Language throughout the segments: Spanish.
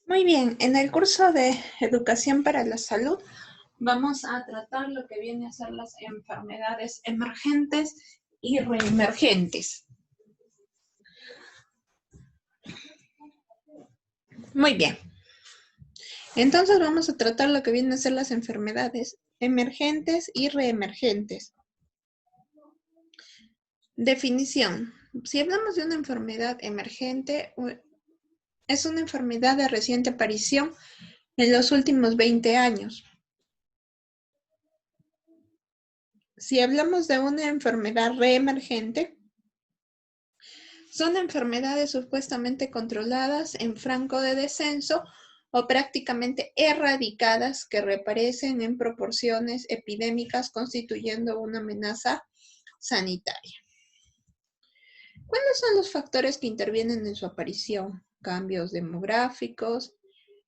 Muy bien, en el curso de Educación para la Salud vamos a tratar lo que viene a ser las enfermedades emergentes y reemergentes. Muy bien, entonces vamos a tratar lo que viene a ser las enfermedades emergentes y reemergentes. Definición. Si hablamos de una enfermedad emergente, es una enfermedad de reciente aparición en los últimos 20 años. Si hablamos de una enfermedad reemergente, son enfermedades supuestamente controladas en franco de descenso o prácticamente erradicadas que reaparecen en proporciones epidémicas constituyendo una amenaza sanitaria. ¿Cuáles son los factores que intervienen en su aparición? Cambios demográficos,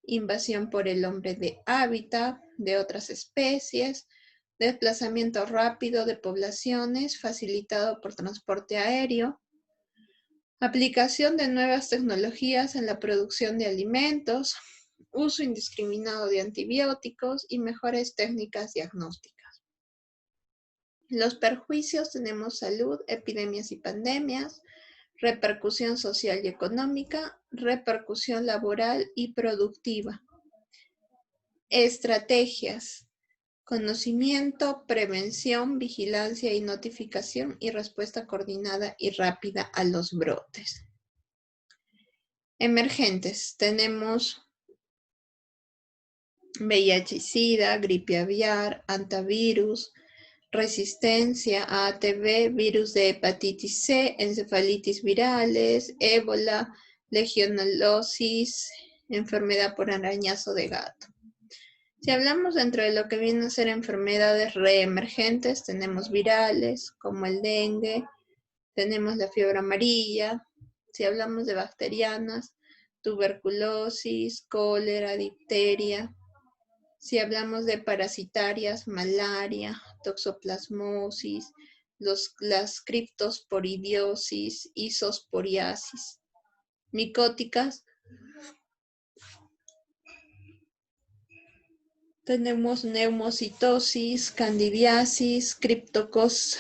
invasión por el hombre de hábitat de otras especies, desplazamiento rápido de poblaciones facilitado por transporte aéreo, aplicación de nuevas tecnologías en la producción de alimentos, uso indiscriminado de antibióticos y mejores técnicas diagnósticas. Los perjuicios tenemos salud, epidemias y pandemias, repercusión social y económica, repercusión laboral y productiva. Estrategias: conocimiento, prevención, vigilancia y notificación y respuesta coordinada y rápida a los brotes. Emergentes, tenemos VIH y SIDA, gripe aviar, antivirus, resistencia a ATV, virus de hepatitis C, encefalitis virales, ébola, legionellosis, enfermedad por arañazo de gato. Si hablamos dentro de lo que vienen a ser enfermedades reemergentes, tenemos virales como el dengue, tenemos la fiebre amarilla. Si hablamos de bacterianas, tuberculosis, cólera, difteria. Si hablamos de parasitarias, malaria, toxoplasmosis, las criptosporidiosis, isosporiasis. Micóticas, tenemos neumocitosis, candidiasis, criptocosis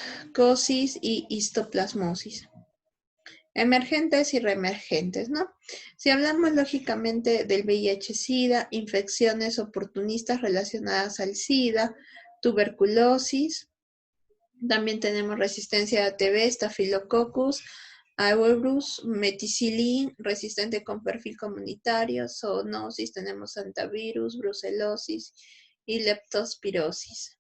y histoplasmosis. Emergentes y reemergentes, ¿no? Si hablamos lógicamente del VIH-Sida, infecciones oportunistas relacionadas al SIDA, tuberculosis, también tenemos resistencia a ATV, Staphylococcus aureus, meticilin, resistente con perfil comunitario, zoonosis, tenemos hantavirus, brucelosis y leptospirosis.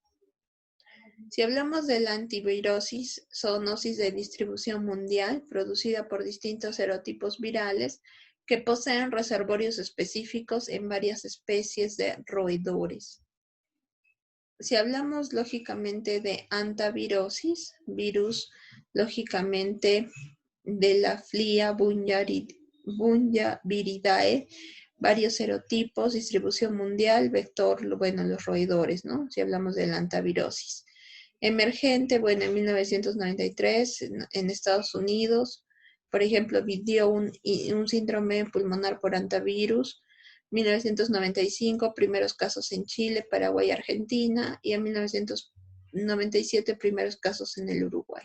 Si hablamos de la antivirosis, zoonosis de distribución mundial, producida por distintos serotipos virales que poseen reservorios específicos en varias especies de roedores. Si hablamos lógicamente de antivirosis, virus lógicamente de la Flia Bunjaviridae, varios serotipos, distribución mundial, vector, bueno, los roedores, ¿no? Si hablamos de la antivirosis. Emergente, bueno, en 1993 en Estados Unidos, por ejemplo, dio un síndrome pulmonar por antivirus. 1995, primeros casos en Chile, Paraguay, Argentina, y en 1997, primeros casos en el Uruguay.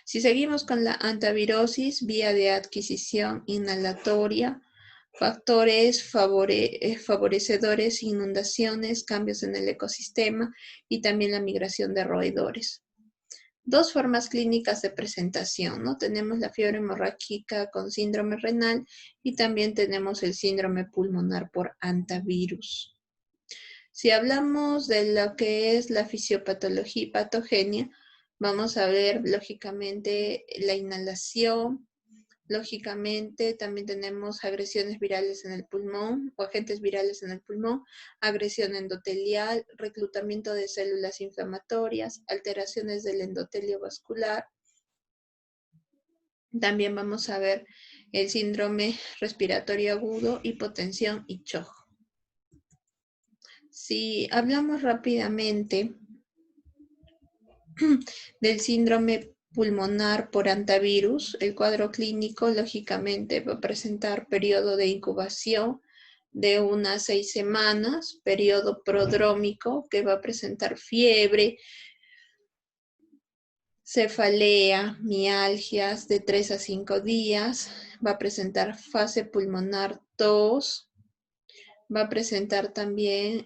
Si seguimos con la antivirosis, vía de adquisición inhalatoria, factores favorecedores, inundaciones, cambios en el ecosistema y también la migración de roedores. Dos formas clínicas de presentación, ¿no? Tenemos la fiebre hemorrágica con síndrome renal y también tenemos el síndrome pulmonar por antivirus. Si hablamos de lo que es la fisiopatología y patogenia, vamos a ver lógicamente la inhalación. Lógicamente, también tenemos agresiones virales en el pulmón o agentes virales en el pulmón, agresión endotelial, reclutamiento de células inflamatorias, alteraciones del endotelio vascular. También vamos a ver el síndrome respiratorio agudo, hipotensión y shock. Si hablamos rápidamente del síndrome pulmonar por hantavirus. El cuadro clínico, lógicamente, va a presentar periodo de incubación de unas 6 semanas, periodo prodrómico, que va a presentar fiebre, cefalea, mialgias de 3 a 5 días, va a presentar fase pulmonar tos, va a presentar también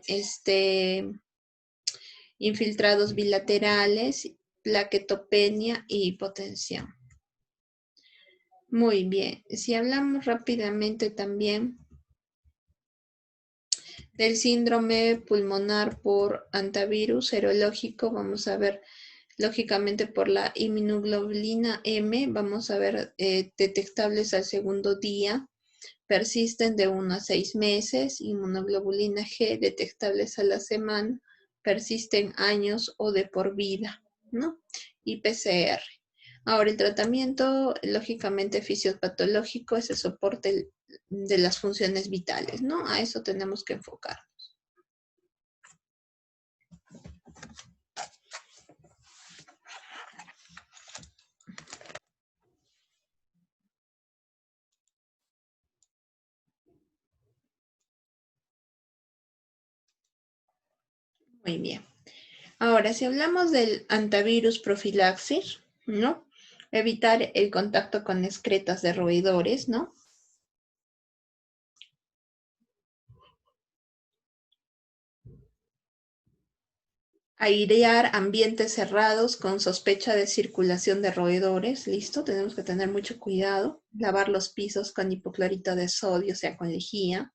infiltrados bilaterales, plaquetopenia y hipotensión. Muy bien, si hablamos rápidamente también del síndrome pulmonar por hantavirus serológico, vamos a ver lógicamente por la inmunoglobulina M, vamos a ver detectables al segundo día, persisten de 1 a 6 meses, inmunoglobulina G detectables a la semana, persisten años o de por vida, ¿no? Y PCR. Ahora, el tratamiento, lógicamente, fisiopatológico es el soporte de las funciones vitales, ¿no? A eso tenemos que enfocar. Muy bien. Ahora, si hablamos del hantavirus profilaxis, ¿no? Evitar el contacto con excretas de roedores, ¿no? Airear ambientes cerrados con sospecha de circulación de roedores, ¿listo? Tenemos que tener mucho cuidado. Lavar los pisos con hipoclorito de sodio, o sea, con lejía.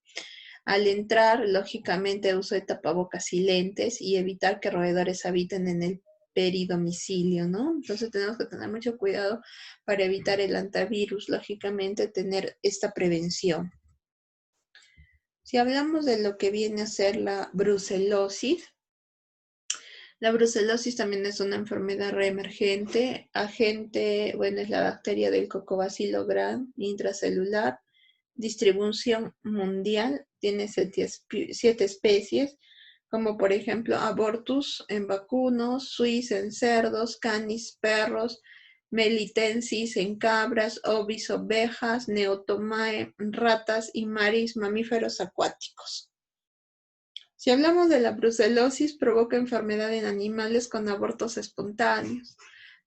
Al entrar, lógicamente, uso de tapabocas y lentes y evitar que roedores habiten en el peridomicilio, ¿no? Entonces tenemos que tener mucho cuidado para evitar el hantavirus, lógicamente, tener esta prevención. Si hablamos de lo que viene a ser la brucelosis, la brucelosis también es una enfermedad reemergente. Agente, bueno, es la bacteria del Coccobacilo gram intracelular. Distribución mundial, tiene 7 especies, como por ejemplo abortus en vacunos, suis en cerdos, canis perros, melitensis en cabras, ovis ovejas, neotomae ratas y maris mamíferos acuáticos. Si hablamos de la brucelosis, provoca enfermedad en animales con abortos espontáneos.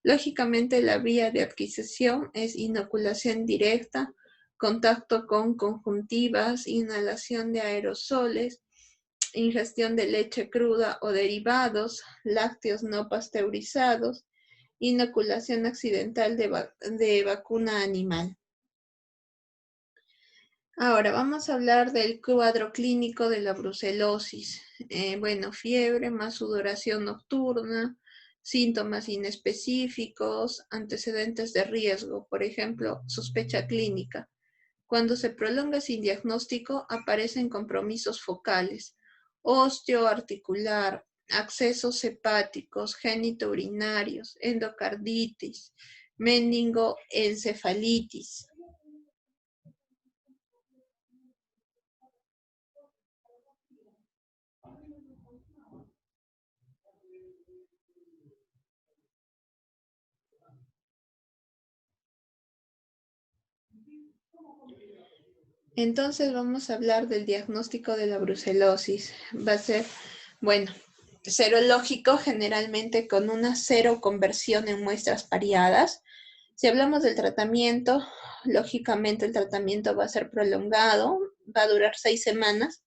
Lógicamente, la vía de adquisición es inoculación directa, contacto con conjuntivas, inhalación de aerosoles, ingestión de leche cruda o derivados, lácteos no pasteurizados, inoculación accidental de vacuna animal. Ahora vamos a hablar del cuadro clínico de la brucelosis. Bueno, fiebre más sudoración nocturna, síntomas inespecíficos, antecedentes de riesgo, por ejemplo, sospecha clínica. Cuando se prolonga sin diagnóstico, aparecen compromisos focales, osteoarticular, accesos hepáticos, genitourinarios, endocarditis, meningoencefalitis. Entonces vamos a hablar del diagnóstico de la brucelosis. Va a ser, bueno, serológico generalmente con una seroconversión en muestras pareadas. Si hablamos del tratamiento, lógicamente el tratamiento va a ser prolongado, va a durar 6 semanas.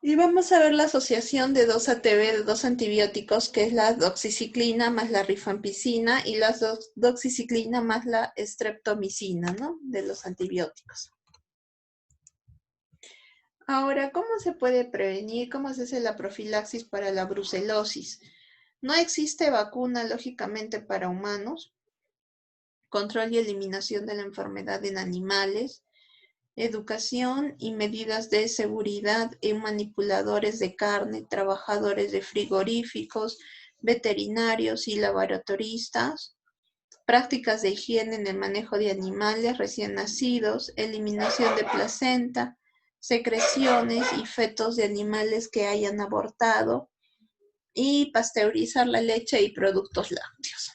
Y vamos a ver la asociación de 2 ATV, de 2 antibióticos, que es la doxiciclina más la rifampicina y la doxiciclina más la streptomicina, ¿no? De los antibióticos. Ahora, ¿cómo se puede prevenir? ¿Cómo se hace la profilaxis para la brucelosis? No existe vacuna, lógicamente, para humanos. Control y eliminación de la enfermedad en animales. Educación y medidas de seguridad en manipuladores de carne, trabajadores de frigoríficos, veterinarios y laboratoristas. Prácticas de higiene en el manejo de animales recién nacidos, eliminación de placenta, secreciones y fetos de animales que hayan abortado, y pasteurizar la leche y productos lácteos.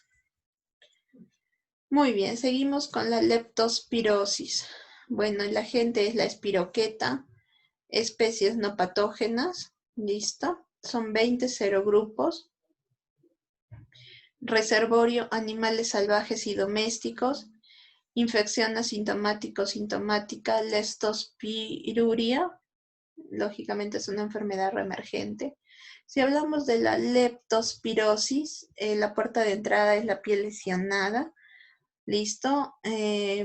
Muy bien, seguimos con la leptospirosis. Bueno, el agente es la espiroqueta, especies no patógenas, listo. Son 20 serogrupos. Reservorio, animales salvajes y domésticos. Infección asintomático-sintomática, leptospiruria. Lógicamente es una enfermedad reemergente. Si hablamos de la leptospirosis, la puerta de entrada es la piel lesionada. Listo.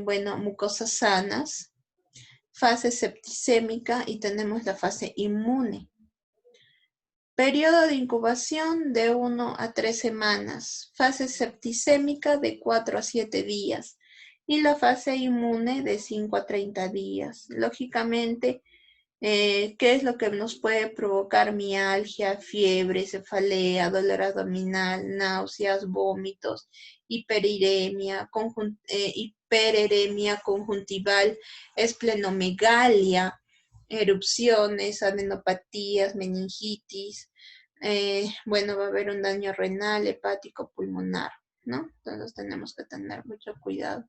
Bueno, mucosas sanas. Fase septicémica y tenemos la fase inmune. Periodo de incubación de 1 a 3 semanas. Fase septicémica de 4 a 7 días. Y la fase inmune de 5 a 30 días. Lógicamente, ¿qué es lo que nos puede provocar mialgia, fiebre, cefalea, dolor abdominal, náuseas, vómitos, hiperuremia, hiperuremia conjuntival, esplenomegalia, erupciones, adenopatías, meningitis? Bueno, va a haber un daño renal, hepático, pulmonar, ¿no? Entonces tenemos que tener mucho cuidado.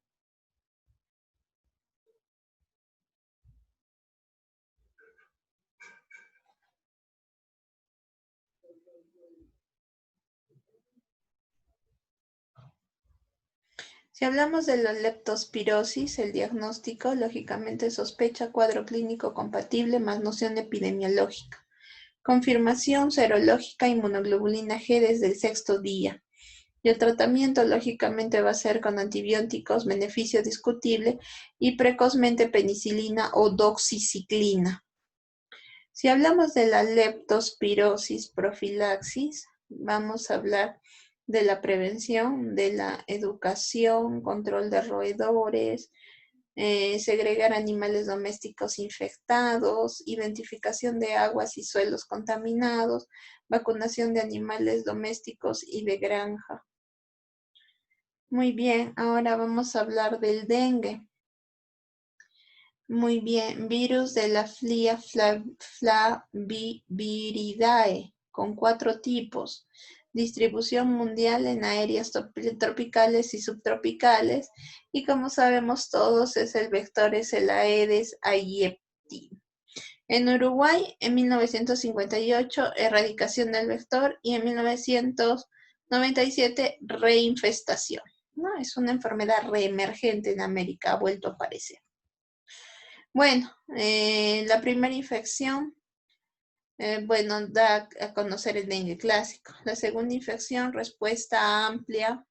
Si hablamos de la leptospirosis, el diagnóstico, lógicamente, sospecha, cuadro clínico compatible más noción epidemiológica. Confirmación serológica, inmunoglobulina G desde el 6º día. Y el tratamiento, lógicamente, va a ser con antibióticos, beneficio discutible, y precozmente penicilina o doxiciclina. Si hablamos de la leptospirosis profilaxis, vamos a hablar de la prevención, de la educación, control de roedores, segregar animales domésticos infectados, identificación de aguas y suelos contaminados, vacunación de animales domésticos y de granja. Muy bien, ahora vamos a hablar del dengue. Muy bien, virus de la Flia flaviviridae, con 4 tipos. Distribución mundial en áreas tropicales y subtropicales. Y como sabemos todos, es el vector es el Aedes aegypti. En Uruguay, en 1958, erradicación del vector, y en 1997, reinfestación. ¿No? Es una enfermedad reemergente en América, ha vuelto a aparecer. Bueno, la primera infección, bueno, da a conocer el dengue clásico. La segunda infección, respuesta amplia,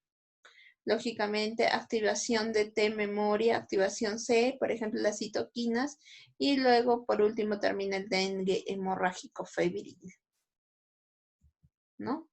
lógicamente, activación de T memoria, activación C, por ejemplo, las citoquinas, y luego, por último, termina el dengue hemorrágico febril, ¿no?